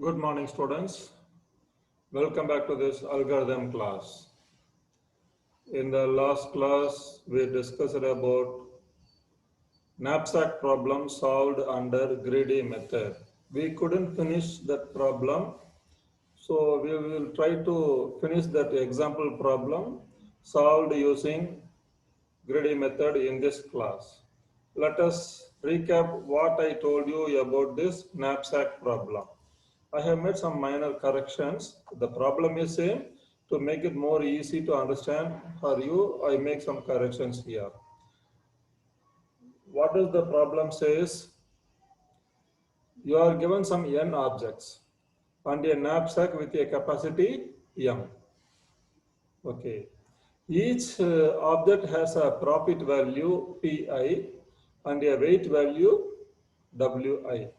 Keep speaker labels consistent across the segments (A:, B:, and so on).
A: Good morning, students. Welcome back to this algorithm class. In the last class, we discussed about knapsack problem solved under greedy method. We couldn't finish that problem, so we will try to finish that example problem solved using greedy method in this class. Let us recap what I told you about this knapsack problem. I have made some minor corrections. The problem is same. To make it more easy to understand for you, I make some corrections here. What does the problem says? You are given some n objects and a knapsack with a capacity m. Okay. Each object has a profit value pi and a weight value wi.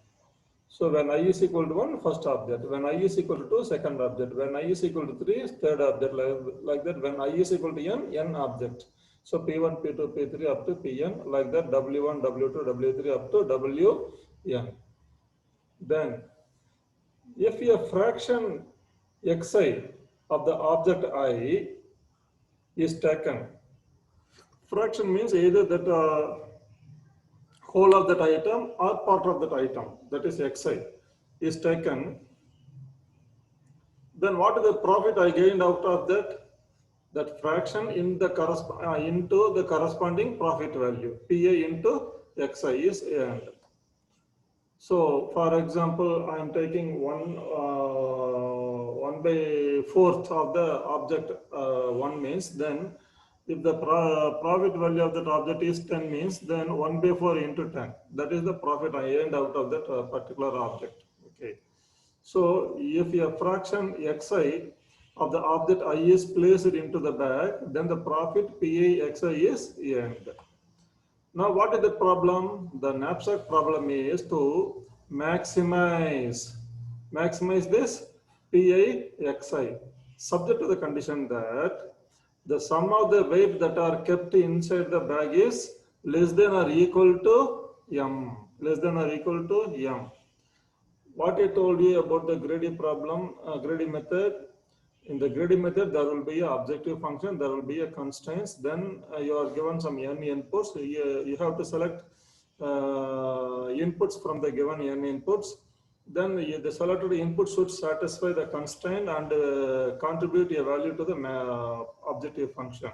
A: So when I is equal to 1, first object. When I is equal to 2, second object. When I is equal to 3, third object. Like that. When I is equal to n object. So P1, P2, P3 up to Pn. Like that. W1, W2, W3 up to Wn. Then if a fraction xi of the object I is taken, fraction means either that whole of that item or part of that item, that is xi, is taken, then what is the profit I gained out of that? That fraction in the into the corresponding profit value, PA into XI is earned. So, for example, I am taking 1 by 4th of the object 1 means, then if the profit value of that object is 10 means, then 1 by 4 into 10. That is the profit I earned out of that particular object. Okay. So if a fraction xi of the object I is placed into the bag, then the profit pi xi is earned. Now what is the problem? The knapsack problem is to maximize this pi xi, subject to the condition that the sum of the weight that are kept inside the bag is less than or equal to m, less than or equal to m. What I told you about the greedy problem, greedy method. In the greedy method, there will be an objective function, there will be a constraints. Then you are given some n inputs. You have to select inputs from the given n inputs. Then the selected input should satisfy the constraint and contribute a value to the objective function.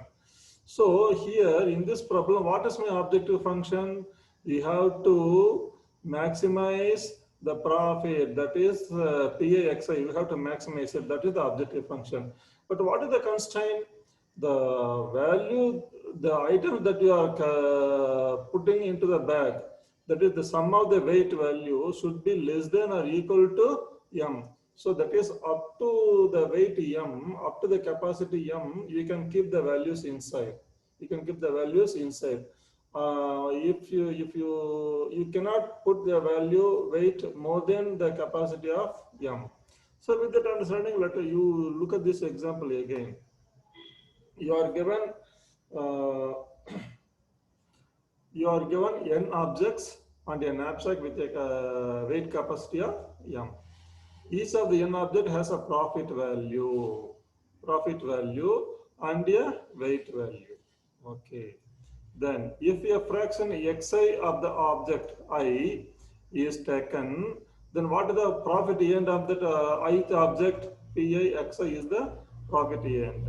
A: So here in this problem, what is my objective function? We have to maximize the profit, that is PAXI. You have to maximize it. That is the objective function. But what is the constraint? The value, the item that you are putting into the bag, that is the sum of the weight value should be less than or equal to m. So that is up to the weight m, up to the capacity m, you can keep the values inside. You can keep the values inside. If you cannot put the value weight more than the capacity of m. So with that understanding, let you look at this example again. You are given uh, you are given n objects and a knapsack with a weight capacity of m. Each of the n object has a profit value and a weight value. Okay. Then if a fraction xi of the object I is taken, then what is the profit end of that ith object pi xi is the profit end.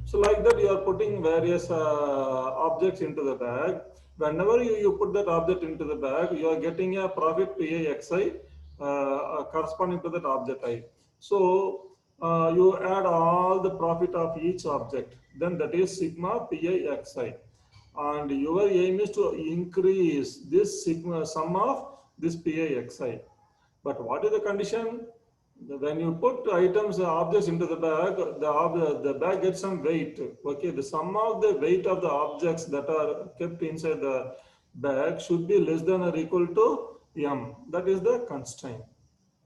A: So like that you are putting various objects into the bag. Whenever you put that object into the bag, you are getting a profit pi xi corresponding to that object I. So you add all the profit of each object, then that is sigma pi xi, and your aim is to increase this sigma sum of this pi xi. But what is the condition? When you put items, objects into the bag, the bag gets some weight. Okay, the sum of the weight of the objects that are kept inside the bag should be less than or equal to m. That is the constraint.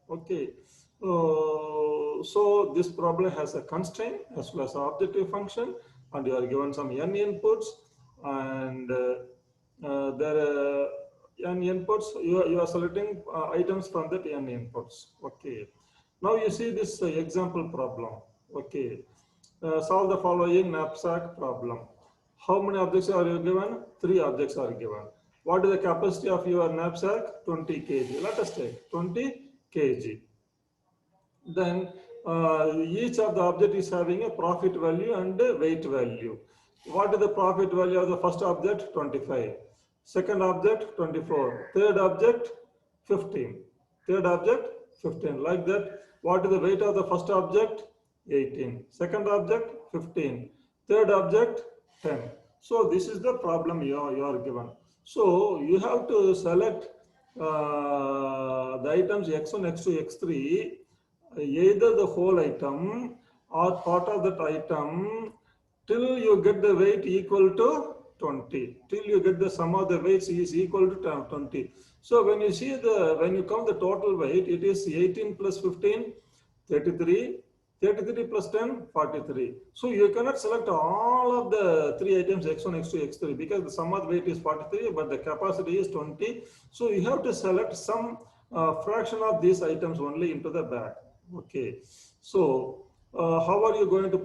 A: Okay. So this problem has a constraint as well as objective function, and you are given some n inputs, and there are n inputs. You are selecting items from that n inputs. Okay. Now you see this example problem. Okay, solve the following knapsack problem. How many objects are you given? 3 objects are given. What is the capacity of your knapsack? 20 kg. Let us take 20 kg. Then each of the object is having a profit value and a weight value. What is the profit value of the first object? 25. Second object, 24. Third object, 15. Third object, 15. Like that. What is the weight of the first object? 18. Second object, 15. Third object, 10. So this is the problem you are given. So you have to select the items x1, x2, x3, either the whole item or part of that item till you get the weight equal to 20, till you get the sum of the weights is equal to 20. So when you see when you count the total weight, it is 18 plus 15, 33, 33 plus 10, 43. So you cannot select all of the 3 items x1, x2, x3 because the sum of the weight is 43, but the capacity is 20. So you have to select some fraction of these items only into the bag. Okay, so how are you going to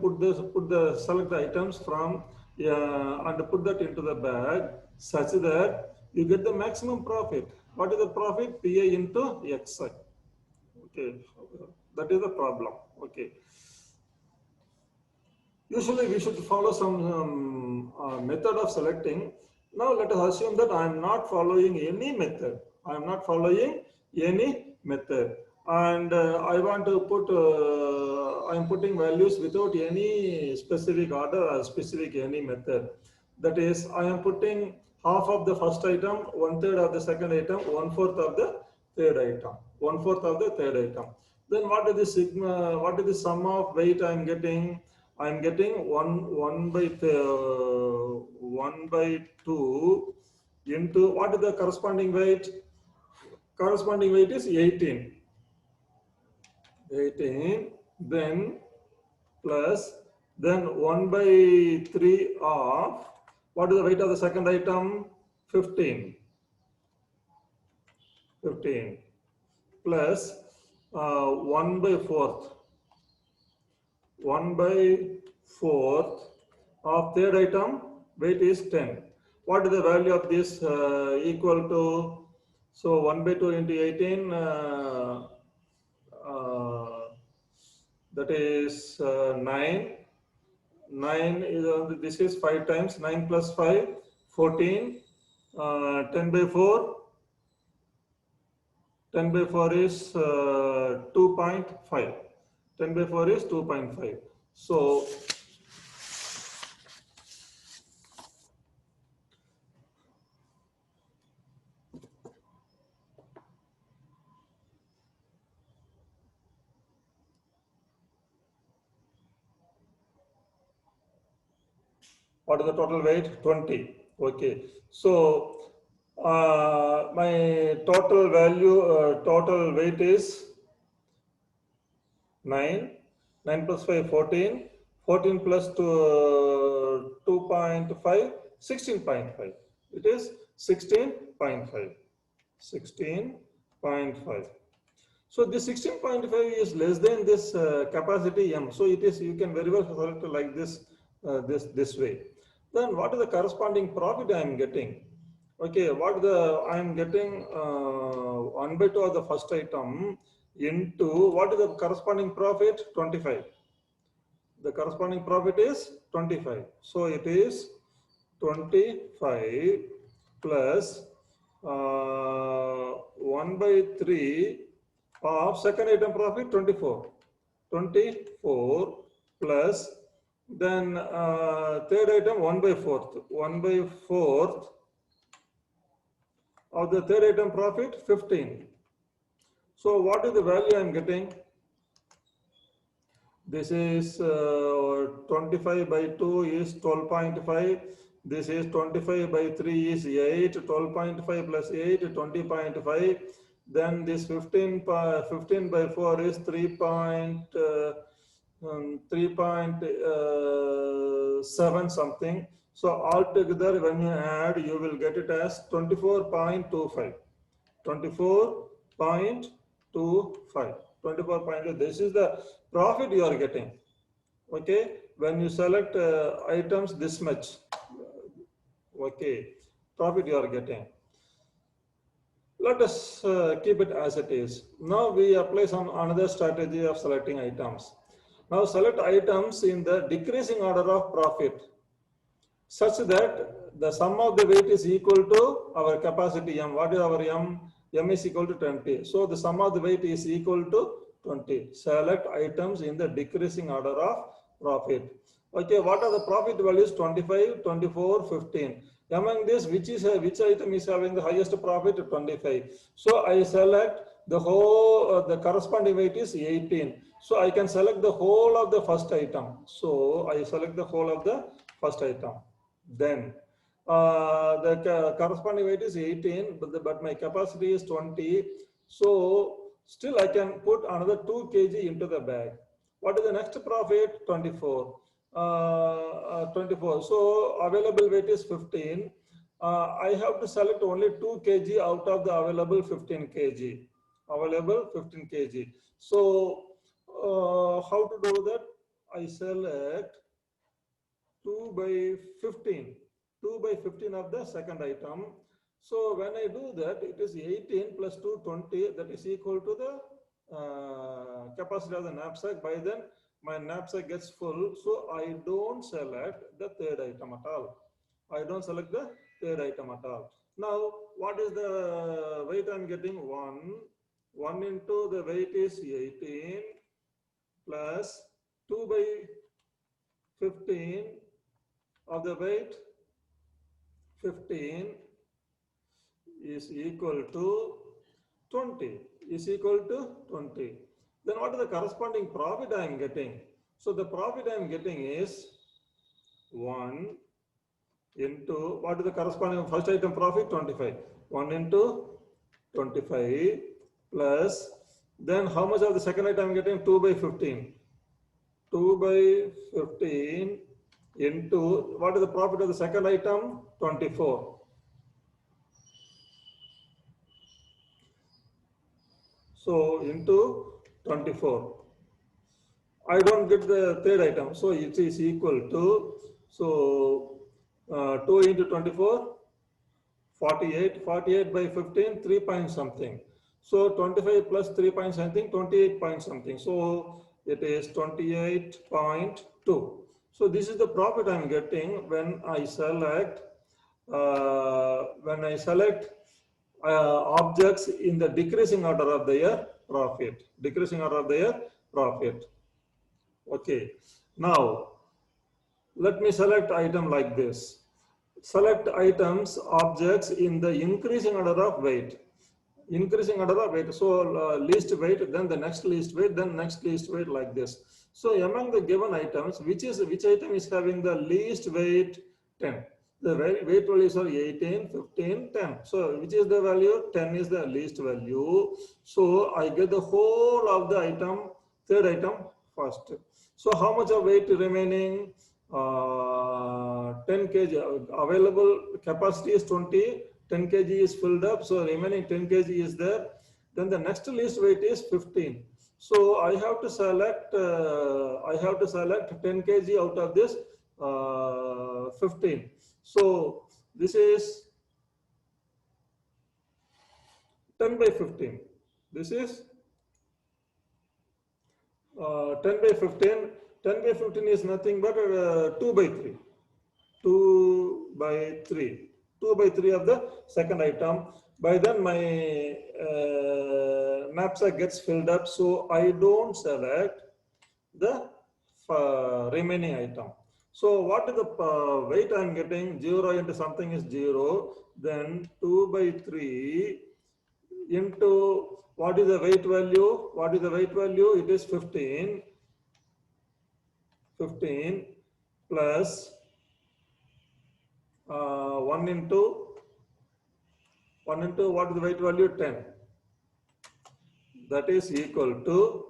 A: select the items from and put that into the bag such that you get the maximum profit? What is the profit? PI into XI. Okay, that is the problem. Okay, usually we should follow some method of selecting. Now let us assume that I am not following any method. I am not following any method. And I want to put, I am putting values without any specific order or specific any method. That is, I am putting half of the first item, 1/3 of the second item, 1/4 of the third item, 1/4 of the third item. Then what is the sigma? What is the sum of weight I am getting? I am getting 1 by 2 into what is the corresponding weight? Corresponding weight is 18. 18, then plus, then 1 by 3 of, what is the weight of the second item? 15. 15 plus 1 by 4th. 1 by 4th of third item, weight is 10. What is the value of this equal to? So 1 by 2 into 18, that is 9. 9 is, this is 5 times, 9 plus 5, 14, 10 by 4, 10 by 4 is 2.5, 10 by 4 is 2.5. So, what is the total weight? 20. Okay. So, my total value, total weight is 9. 9 plus 5, 14. 14 plus 2.5, 16.5. It is 16.5. 16.5. So this 16.5 is less than this capacity M. So it is, you can very well select like this, this way. Then what is the corresponding profit I am getting? Okay, what I am getting 1 by 2 of the first item into what is the corresponding profit? 25. The corresponding profit is 25. So it is 25 plus 1 by 3 of second item profit 24. 24 plus then third item 1 by 4th. 1 by 4th of the third item profit 15. So what is the value I am getting? This is 25 by 2 is 12.5. This is 25 by 3 is 8. 12.5 plus 8, 20.5. Then this 15 by 4 is 3.7 something. So altogether when you add, you will get it as 24.25. 24.25. 24.25. 24.2. This is the profit you are getting. Okay, when you select items this much, okay, profit you are getting. Let us keep it as it is. Now we apply some another strategy of selecting items. Now select items in the decreasing order of profit, such that the sum of the weight is equal to our capacity M. What is our M? M is equal to 20. So the sum of the weight is equal to 20. Select items in the decreasing order of profit. Okay, what are the profit values? 25, 24, 15. Among this, which item is having the highest profit? 25. So I select the whole, the corresponding weight is 18. So I can select the whole of the first item. So I select the whole of the first item. Then the corresponding weight is 18, but my capacity is 20. So still I can put another 2 kg into the bag. What is the next profit? 24. 24. So available weight is 15. I have to select only 2 kg out of the available 15 kg. Available 15 kg. So how to do that? I select 2 by 15. 2 by 15 of the second item. So when I do that, it is 18 plus 2, 20. That is equal to the capacity of the knapsack. By then, my knapsack gets full. So I don't select the third item at all. I don't select the third item at all. Now, what is the weight I'm getting? 1. 1 into the weight is 18 plus 2 by 15 of the weight 15 is equal to 20. Is equal to 20. Then what is the corresponding profit I am getting? So the profit I am getting is 1 into, what is the corresponding first item profit? 25. 1 into 25 plus, then how much of the second item I am getting? 2 by 15. 2 by 15 into, what is the profit of the second item? 24. So into 24. I don't get the third item. So it is equal to, so 2 into 24, 48. 48 by 15, 3 point something. So 25 plus 3 point something, 28 point something. So it is 28.2. So this is the profit I'm getting when I select objects in the decreasing order of their profit. Decreasing order of their profit. Okay. Now let me select item like this. Select items, objects in the increasing order of weight. Increasing order of weight. So least weight, then the next least weight, then next least weight, like this. So among the given items, which item is having the least weight? 10. The weight values are 18, 15, 10. So which is the value? 10 is the least value. So I get the whole of the item, third item first. So how much of weight remaining? 10 kg. Available capacity is 20. 10 kg is filled up, so remaining 10 kg is there. Then the next least weight is 15. So I have to select 10 kg out of this 15. So this is 10 by 15. This is 10 by 15. 10 by 15 is nothing but 2 by 3. 2 by 3. 2 by 3 of the second item. By then my knapsack gets filled up, so I don't select the remaining item. So what is the weight I'm getting? 0 into something is 0. Then 2 by 3 into, what is the weight value? What is the weight value? It is 15. 15 plus 1 into what is the weight value? 10. That is equal to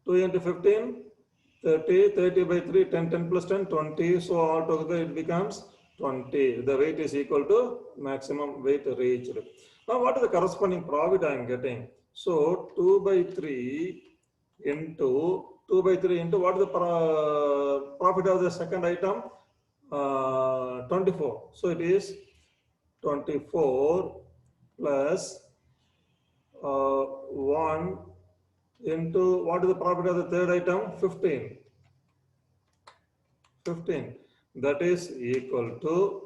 A: 2 into 15, 30, 30 by 3, 10, 10 plus 10, 20. So altogether it becomes 20. The weight is equal to maximum weight reached. Now what is the corresponding profit I am getting? So 2 by 3 into 2 by 3 into what is the profit of the second item? 24. So it is 24 plus 1 into what is the profit of the third item? 15. 15. That is equal to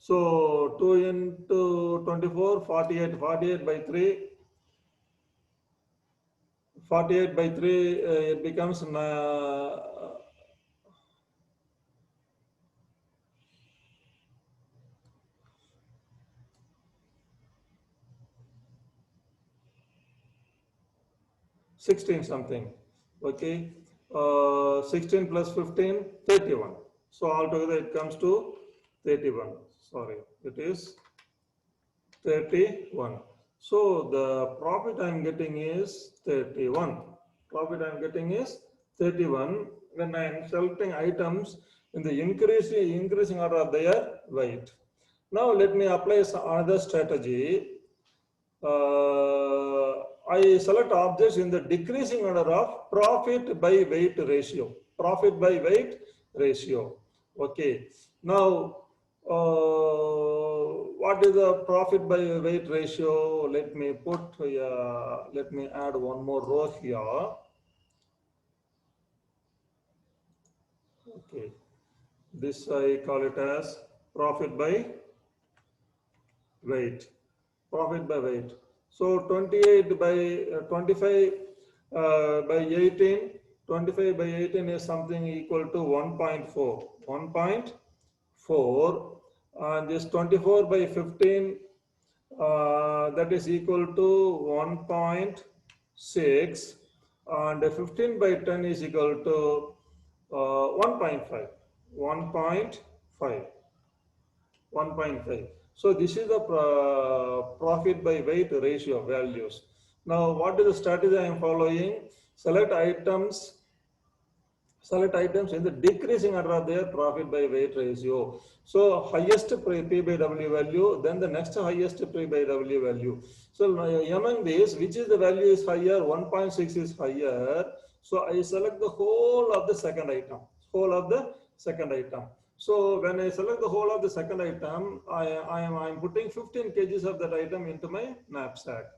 A: so 2 into 24, 48, 48 by 3, 48 by 3, it becomes 16 something. Okay. 16 plus 15, 31. So altogether it comes to 31. Sorry, it is 31. So the profit I am getting is 31. Profit I am getting is 31 when I am selecting items in the increasing order of their weight. Now let me apply another strategy. I select objects in the decreasing order of profit by weight ratio. Profit by weight ratio. Okay. Now, what is the profit by weight ratio? Let me let me add one more row here. Okay. This I call it as profit by weight. Profit by weight. So 28 by 25 by 18, 25 by 18 is something equal to 1.4. 1.4 and this 24 by 15 that is equal to 1.6 and 15 by 10 is equal to 1.5. 1.5. 1.5. So this is the profit by weight ratio values. Now what is the strategy I am following? Select items in the decreasing order of their profit by weight ratio. So highest P by W value, then the next highest P by W value. So among these, which is the value is higher? 1.6 is higher. So I select the whole of the second item. So when I select the whole of the second item, I am putting 15 kgs of that item into my knapsack.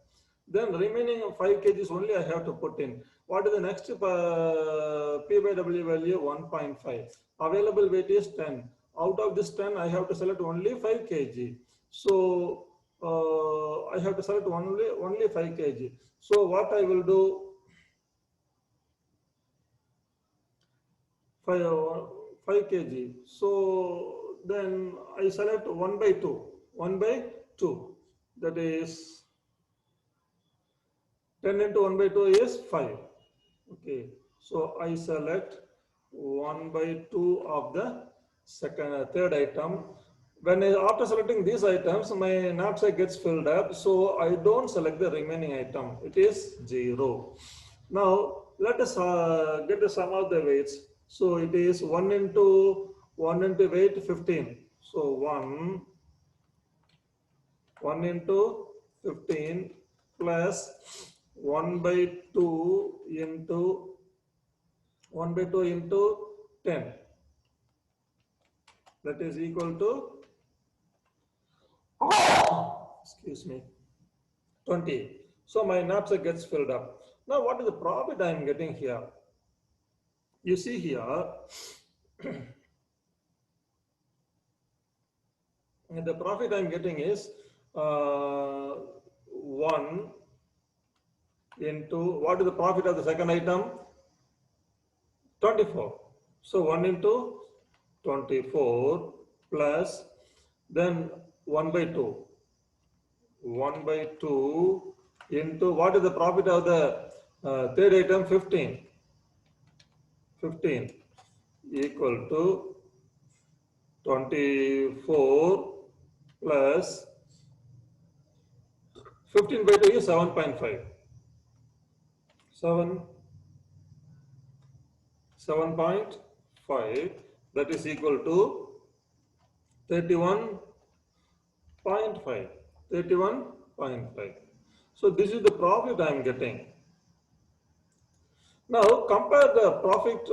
A: Then remaining 5 kgs only I have to put in. What is the next P by W value? 1.5. Available weight is 10. Out of this 10, I have to select only 5 kg. So I have to select only 5 kg. So what I will do? 5 kg. So then I select 1 by 2. 1 by 2. That is 10 into 1 by 2 is 5. Okay. So I select 1 by 2 of the third item. After selecting these items, my knapsack gets filled up. So I don't select the remaining item. It is 0. Now let us get the sum of the weights. So it is 1 into weight 15. So 1 into 15 plus 1 by 2 into 10. That is equal to, excuse me, 20. So my knapsack gets filled up. Now what is the profit I am getting here? You see here, the profit I am getting is 1 into, what is the profit of the second item? 24. So 1 into 24 plus then 1 by 2. 1 by 2 into what is the profit of the third item? 15. 15 equal to 24 plus 15 by 2 is 7.5. 7.5, that is equal to 31.5. 31.5. 0.5. So this is the profit I am getting. Now compare the profit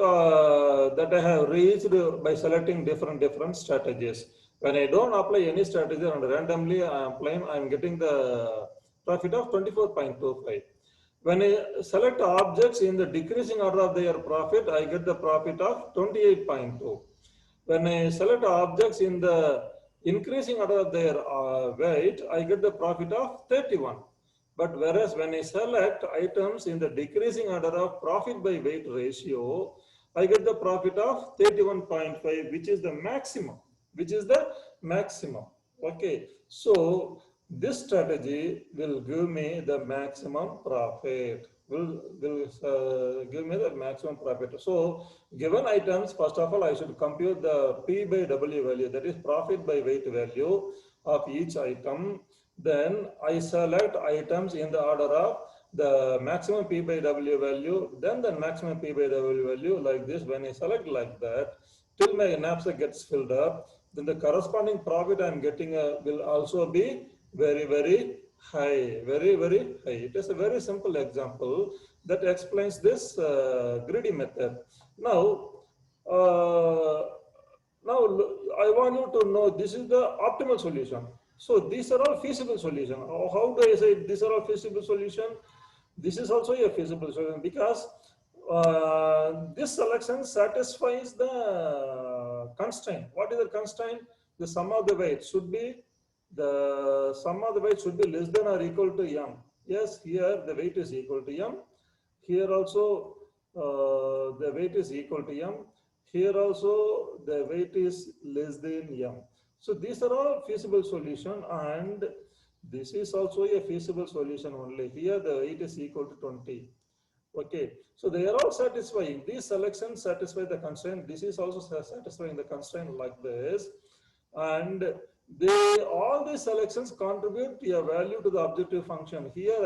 A: that I have reached by selecting different strategies. When I don't apply any strategy and randomly I am getting the profit of 24.25. When I select objects in the decreasing order of their profit, I get the profit of 28.2. When I select objects in the increasing order of their weight, I get the profit of 31. But whereas when I select items in the decreasing order of profit by weight ratio, I get the profit of 31.5, which is the maximum, which is the maximum. Okay, so this strategy will give me the maximum profit, will give me the maximum profit. So given items, first of all, I should compute the P by W value, that is profit by weight value of each item. Then I select items in the order of the maximum P by W value, then the maximum P by W value like this. When I select like that, till my knapsack gets filled up, then the corresponding profit I'm getting will also be very high, very high. It is a very simple example that explains this greedy method. Now, uh, now I want you to know this is the optimal solution. So these are all feasible solution. How do I say these are all feasible solution? This is also a feasible solution because this selection satisfies the constraint. What is the constraint? The sum of the weights should be less than or equal to m. Yes, here the weight is equal to m. Here also the weight is equal to m. Here also the weight is less than m. So these are all feasible solution, and this is also a feasible solution only. Here the weight is equal to 20. Okay, so they are all satisfying. These selections satisfy the constraint. This is also satisfying the constraint like this. And all these selections contribute a value to the objective function. Here,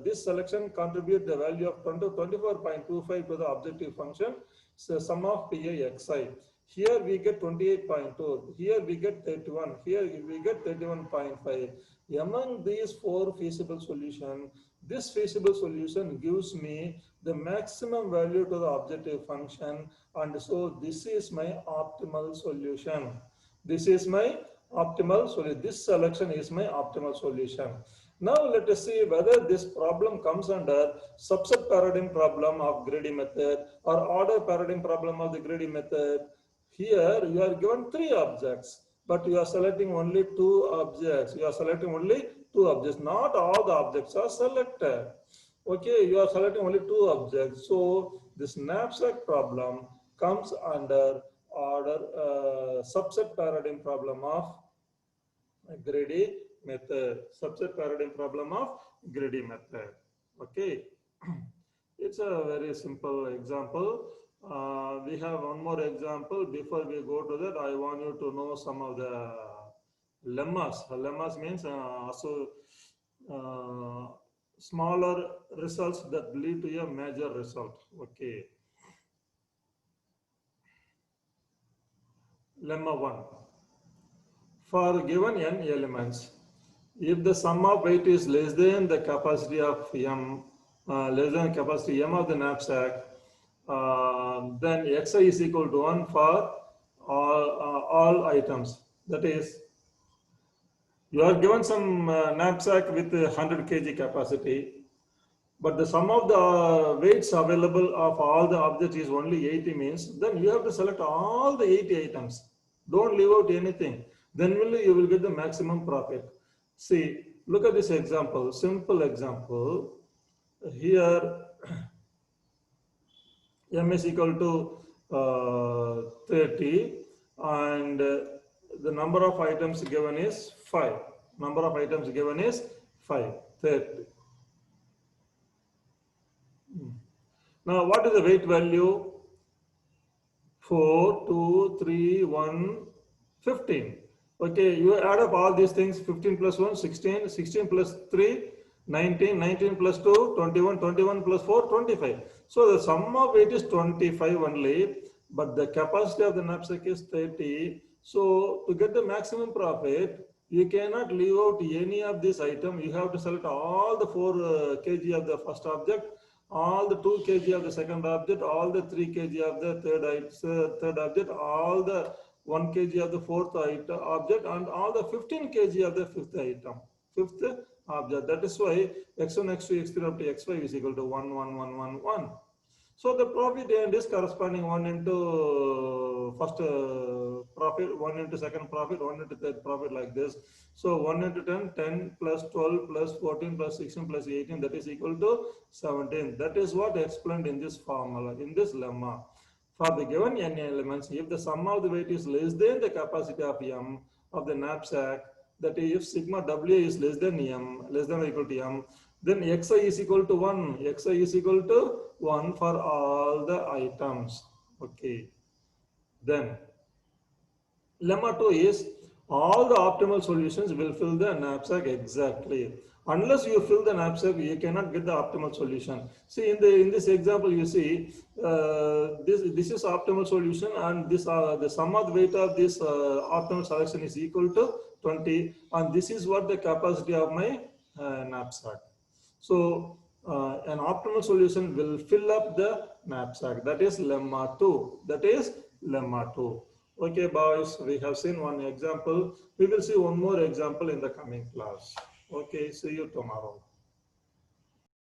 A: this selection contribute the value of 24.25 to the objective function. So sum of pi xi. Here we get 28.2. Here we get 31. Here we get 31.5. Among these four feasible solutions, this feasible solution gives me the maximum value to the objective function, and so this is my optimal solution. This is my optimal solution. This selection is my optimal solution. Now let us see whether this problem comes under subset paradigm problem of greedy method or order paradigm problem of the greedy method. Here you are given three objects, but you are selecting only two objects. You are selecting only two objects. Not all the objects are selected. Okay, you are selecting only two objects. So this knapsack problem comes under order subset paradigm problem of greedy method. Subset paradigm problem of greedy method. Okay, it's a very simple example. We have one more example. Before we go to that, I want you to know some of the lemmas. Lemmas means smaller results that lead to a major result. Okay. Lemma 1. For given n elements, if the sum of weight is less than the capacity of m, less than capacity m of the knapsack, then xi is equal to 1 for all items. That is, you are given some knapsack with 100 kg capacity, but the sum of the weights available of all the objects is only 80 means, then you have to select all the 80 items. Don't leave out anything. Then only you will get the maximum profit. See, look at this example, simple example. Here, m is equal to 30 and the number of items given is 5. Number of items given is 5, 30. Now, what is the weight value? 4, 2, 3, 1, 15. Okay, you add up all these things, 15 plus 1, 16, 16 plus 3, 19, 19 plus 2, 21, 21 plus 4, 25. So the sum of weight is 25 only, but the capacity of the knapsack is 30. So to get the maximum profit, You cannot leave out any of this item. You have to select all the 4 kg of the first object, all the 2 kg of the second object, all the 3 kg of the third object, all the 1 kg of the fourth object, and all the 15 kg of the fifth item, fifth object. That is why x1, x2, x3 up to x5 is equal to 1, 1, 1, 1, 1. So the profit and is corresponding 1 into first profit, 1 into second profit, 1 into third profit, like this. So 1 into 10, 10 plus 12 plus 14 plus 16 plus 18, that is equal to 17. That is what explained in this formula, in this lemma. For the given n elements, if the sum of the weight is less than the capacity of m of the knapsack, that is, if sigma w is less than m, less than or equal to m, then xi is equal to 1. Xi is equal to 1 for all the items. Okay. Then lemma 2 is all the optimal solutions will fill the knapsack exactly. Unless you fill the knapsack, you cannot get the optimal solution. See, in this example, you see this is optimal solution, and this the sum of the weight of this optimal selection is equal to 20, and this is what the capacity of my knapsack. So an optimal solution will fill up the knapsack. That is lemma 2. That is lemma 2. Okay, boys, we have seen one example. We will see one more example in the coming class. Okay, see you tomorrow.